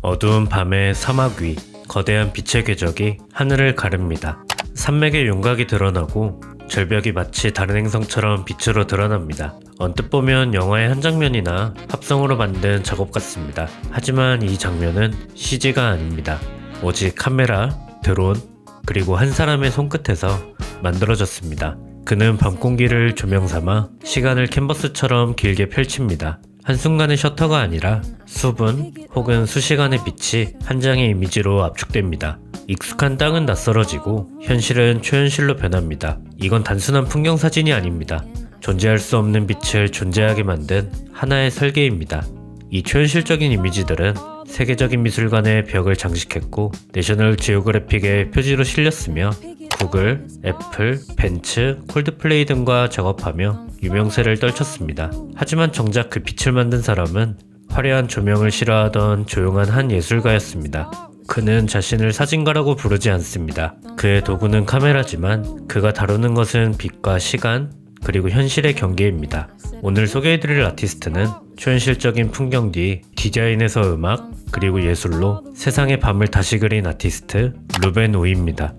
어두운 밤의 사막 위, 거대한 빛의 궤적이 하늘을 가릅니다. 산맥의 윤곽이 드러나고 절벽이 마치 다른 행성처럼 빛으로 드러납니다. 언뜻 보면 영화의 한 장면이나 합성으로 만든 작업 같습니다. 하지만 이 장면은 CG가 아닙니다. 오직 카메라, 드론, 그리고 한 사람의 손끝에서 만들어졌습니다. 그는 밤 공기를 조명 삼아 시간을 캔버스처럼 길게 펼칩니다. 한순간의 셔터가 아니라 수분 혹은 수시간의 빛이 한 장의 이미지로 압축됩니다. 익숙한 땅은 낯설어지고 현실은 초현실로 변합니다. 이건 단순한 풍경 사진이 아닙니다. 존재할 수 없는 빛을 존재하게 만든 하나의 설계입니다. 이 초현실적인 이미지들은 세계적인 미술관의 벽을 장식했고 내셔널 지오그래픽의 표지로 실렸으며 구글, 애플, 벤츠, 콜드플레이 등과 작업하며 유명세를 떨쳤습니다. 하지만 정작 그 빛을 만든 사람은 화려한 조명을 싫어하던 조용한 한 예술가였습니다. 그는 자신을 사진가라고 부르지 않습니다. 그의 도구는 카메라지만 그가 다루는 것은 빛과 시간, 그리고 현실의 경계입니다. 오늘 소개해드릴 아티스트는 초현실적인 풍경 뒤 디자인에서 음악, 그리고 예술로 세상의 밤을 다시 그린 아티스트 루벤 우입니다.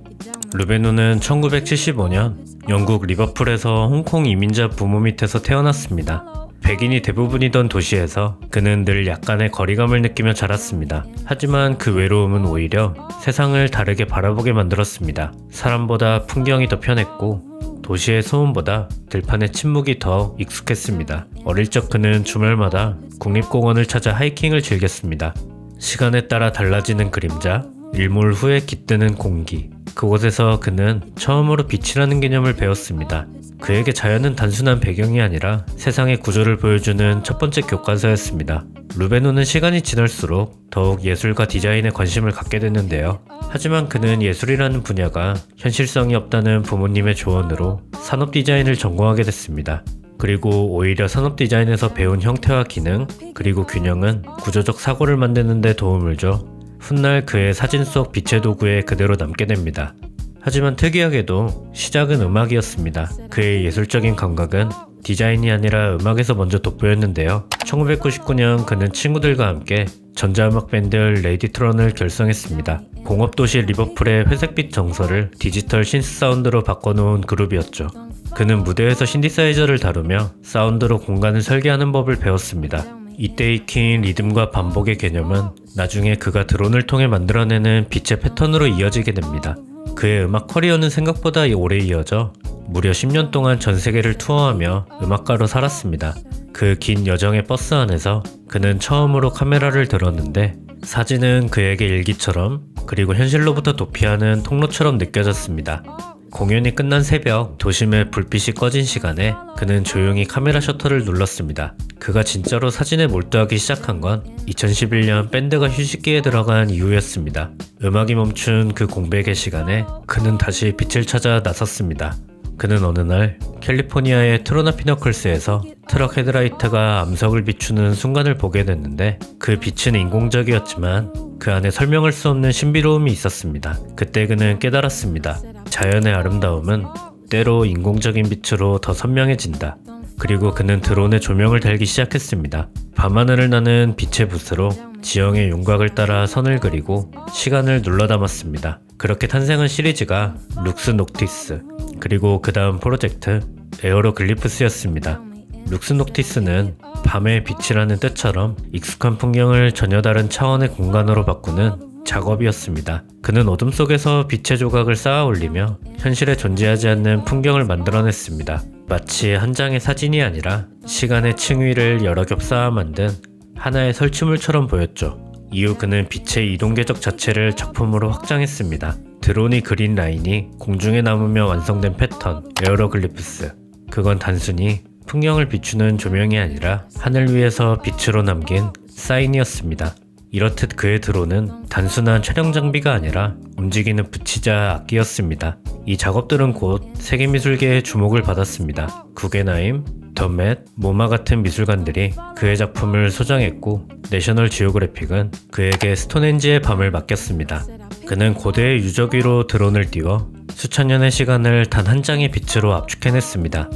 루벤 우는 1975년 영국 리버풀에서 홍콩 이민자 부모 밑에서 태어났습니다. 백인이 대부분이던 도시에서 그는 늘 약간의 거리감을 느끼며 자랐습니다. 하지만 그 외로움은 오히려 세상을 다르게 바라보게 만들었습니다. 사람보다 풍경이 더 편했고 도시의 소음보다 들판의 침묵이 더 익숙했습니다. 어릴 적 그는 주말마다 국립공원을 찾아 하이킹을 즐겼습니다. 시간에 따라 달라지는 그림자, 일몰 후에 깃드는 공기, 그곳에서 그는 처음으로 빛이라는 개념을 배웠습니다. 그에게 자연은 단순한 배경이 아니라 세상의 구조를 보여주는 첫 번째 교과서였습니다. 루벤 우는 시간이 지날수록 더욱 예술과 디자인에 관심을 갖게 됐는데요. 하지만 그는 예술이라는 분야가 현실성이 없다는 부모님의 조언으로 산업 디자인을 전공하게 됐습니다. 그리고 오히려 산업 디자인에서 배운 형태와 기능, 그리고 균형은 구조적 사고를 만드는 데 도움을 줘 훗날 그의 사진 속 빛의 도구에 그대로 남게 됩니다. 하지만 특이하게도 시작은 음악이었습니다. 그의 예술적인 감각은 디자인이 아니라 음악에서 먼저 돋보였는데요. 1999년 그는 친구들과 함께 전자음악 밴드 레이디트론을 결성했습니다. 공업도시 리버풀의 회색빛 정서를 디지털 신스 사운드로 바꿔놓은 그룹이었죠. 그는 무대에서 신디사이저를 다루며 사운드로 공간을 설계하는 법을 배웠습니다. 이때 익힌 리듬과 반복의 개념은 나중에 그가 드론을 통해 만들어내는 빛의 패턴으로 이어지게 됩니다. 그의 음악 커리어는 생각보다 오래 이어져 무려 10년 동안 전 세계를 투어하며 음악가로 살았습니다. 그 긴 여정의 버스 안에서 그는 처음으로 카메라를 들었는데 사진은 그에게 일기처럼 그리고 현실로부터 도피하는 통로처럼 느껴졌습니다. 공연이 끝난 새벽 도심의 불빛이 꺼진 시간에 그는 조용히 카메라 셔터를 눌렀습니다. 그가 진짜로 사진에 몰두하기 시작한 건 2011년 밴드가 휴식기에 들어간 이후였습니다. 음악이 멈춘 그 공백의 시간에 그는 다시 빛을 찾아 나섰습니다. 그는 어느 날 캘리포니아의 트로나 피너클스에서 트럭 헤드라이트가 암석을 비추는 순간을 보게 됐는데 그 빛은 인공적이었지만 그 안에 설명할 수 없는 신비로움이 있었습니다. 그때 그는 깨달았습니다. 자연의 아름다움은 때로 인공적인 빛으로 더 선명해진다. 그리고 그는 드론에 조명을 달기 시작했습니다. 밤하늘을 나는 빛의 붓으로 지형의 윤곽을 따라 선을 그리고 시간을 눌러 담았습니다. 그렇게 탄생한 시리즈가 룩스 녹티스, 그리고 그 다음 프로젝트 에어로글리프스였습니다. 룩스 녹티스는 밤의 빛이라는 뜻처럼 익숙한 풍경을 전혀 다른 차원의 공간으로 바꾸는 작업이었습니다. 그는 어둠 속에서 빛의 조각을 쌓아 올리며 현실에 존재하지 않는 풍경을 만들어냈습니다. 마치 한 장의 사진이 아니라 시간의 층위를 여러 겹 쌓아 만든 하나의 설치물처럼 보였죠. 이후 그는 빛의 이동 궤적 자체를 작품으로 확장했습니다. 드론이 그린 라인이 공중에 남으며 완성된 패턴, 에어로글리프스. 그건 단순히 풍경을 비추는 조명이 아니라 하늘 위에서 빛으로 남긴 사인이었습니다. 이렇듯 그의 드론은 단순한 촬영 장비가 아니라 움직이는 붙이자 악기였습니다. 이 작업들은 곧 세계미술계의 주목을 받았습니다. 구겐하임, 더 맷, 모마 같은 미술관들이 그의 작품을 소장했고 내셔널 지오그래픽은 그에게 스톤헨지의 밤을 맡겼습니다. 그는 고대의 유적 위로 드론을 띄워 수천 년의 시간을 단 한 장의 빛으로 압축해냈습니다.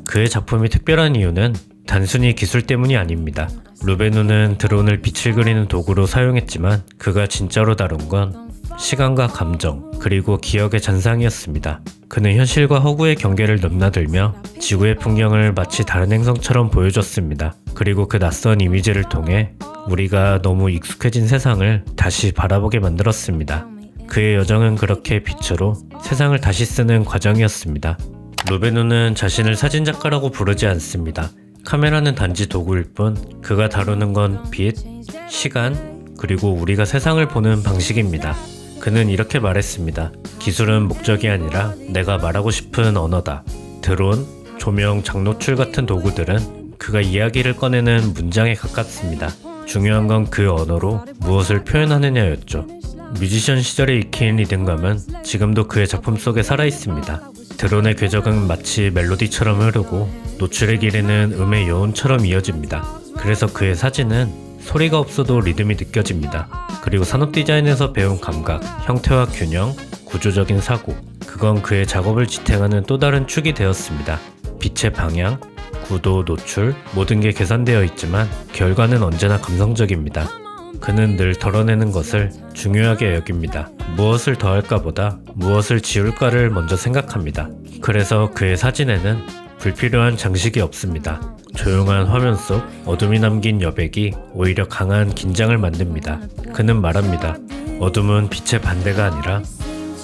그의 작품이 특별한 이유는 단순히 기술 때문이 아닙니다. 루베누는 드론을 빛을 그리는 도구로 사용했지만 그가 진짜로 다룬 건 시간과 감정, 그리고 기억의 잔상이었습니다. 그는 현실과 허구의 경계를 넘나들며 지구의 풍경을 마치 다른 행성처럼 보여줬습니다. 그리고 그 낯선 이미지를 통해 우리가 너무 익숙해진 세상을 다시 바라보게 만들었습니다. 그의 여정은 그렇게 빛으로 세상을 다시 쓰는 과정이었습니다. 루베누는 자신을 사진작가라고 부르지 않습니다. 카메라는 단지 도구일 뿐 그가 다루는 건 빛, 시간, 그리고 우리가 세상을 보는 방식입니다. 그는 이렇게 말했습니다. 기술은 목적이 아니라 내가 말하고 싶은 언어다. 드론, 조명, 장노출 같은 도구들은 그가 이야기를 꺼내는 문장에 가깝습니다. 중요한 건 그 언어로 무엇을 표현하느냐였죠. 뮤지션 시절에 익힌 리듬감은 지금도 그의 작품 속에 살아있습니다. 드론의 궤적은 마치 멜로디처럼 흐르고 노출의 길이는 음의 여운처럼 이어집니다. 그래서 그의 사진은 소리가 없어도 리듬이 느껴집니다. 그리고 산업 디자인에서 배운 감각, 형태와 균형, 구조적인 사고, 그건 그의 작업을 지탱하는 또 다른 축이 되었습니다. 빛의 방향, 구도, 노출, 모든 게 계산되어 있지만 결과는 언제나 감성적입니다. 그는 늘 덜어내는 것을 중요하게 여깁니다. 무엇을 더할까 보다 무엇을 지울까를 먼저 생각합니다. 그래서 그의 사진에는 불필요한 장식이 없습니다. 조용한 화면 속 어둠이 남긴 여백이 오히려 강한 긴장을 만듭니다. 그는 말합니다. 어둠은 빛의 반대가 아니라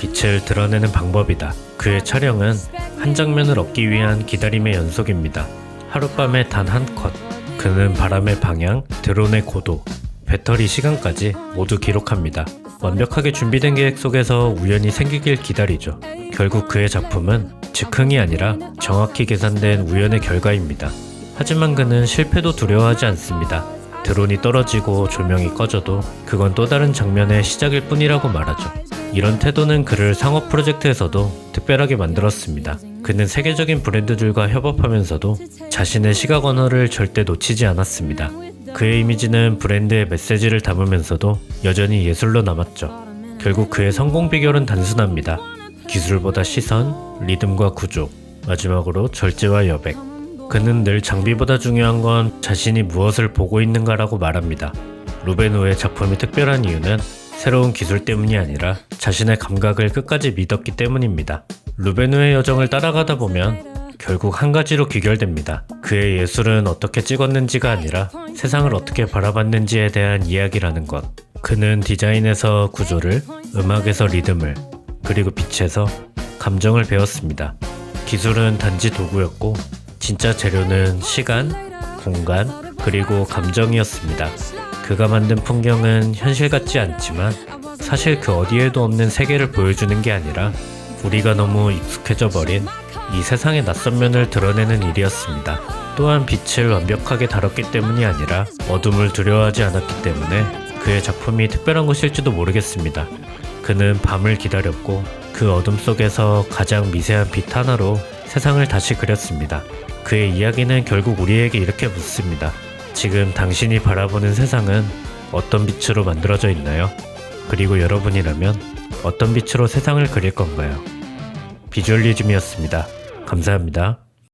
빛을 드러내는 방법이다. 그의 촬영은 한 장면을 얻기 위한 기다림의 연속입니다. 하룻밤에 단 한 컷. 그는 바람의 방향, 드론의 고도, 배터리 시간까지 모두 기록합니다. 완벽하게 준비된 계획 속에서 우연히 생기길 기다리죠. 결국 그의 작품은 즉흥이 아니라 정확히 계산된 우연의 결과입니다. 하지만 그는 실패도 두려워하지 않습니다. 드론이 떨어지고 조명이 꺼져도 그건 또 다른 장면의 시작일 뿐이라고 말하죠. 이런 태도는 그를 상업 프로젝트에서도 특별하게 만들었습니다. 그는 세계적인 브랜드들과 협업하면서도 자신의 시각 언어를 절대 놓치지 않았습니다. 그의 이미지는 브랜드의 메시지를 담으면서도 여전히 예술로 남았죠. 결국 그의 성공 비결은 단순합니다. 기술보다 시선, 리듬과 구조, 마지막으로 절제와 여백. 그는 늘 장비보다 중요한 건 자신이 무엇을 보고 있는가라고 말합니다. 루베누의 작품이 특별한 이유는 새로운 기술 때문이 아니라 자신의 감각을 끝까지 믿었기 때문입니다. 루베누의 여정을 따라가다 보면 결국 한 가지로 귀결됩니다. 그의 예술은 어떻게 찍었는지가 아니라 세상을 어떻게 바라봤는지에 대한 이야기라는 것. 그는 디자인에서 구조를, 음악에서 리듬을, 그리고 빛에서 감정을 배웠습니다. 기술은 단지 도구였고 진짜 재료는 시간, 공간, 그리고 감정이었습니다. 그가 만든 풍경은 현실 같지 않지만 사실 그 어디에도 없는 세계를 보여주는 게 아니라 우리가 너무 익숙해져 버린 이 세상의 낯선 면을 드러내는 일이었습니다. 또한 빛을 완벽하게 다뤘기 때문이 아니라 어둠을 두려워하지 않았기 때문에 그의 작품이 특별한 것일지도 모르겠습니다. 그는 밤을 기다렸고 그 어둠 속에서 가장 미세한 빛 하나로 세상을 다시 그렸습니다. 그의 이야기는 결국 우리에게 이렇게 묻습니다. 지금 당신이 바라보는 세상은 어떤 빛으로 만들어져 있나요? 그리고 여러분이라면 어떤 빛으로 세상을 그릴 건가요? 비주얼리즘이었습니다. 감사합니다.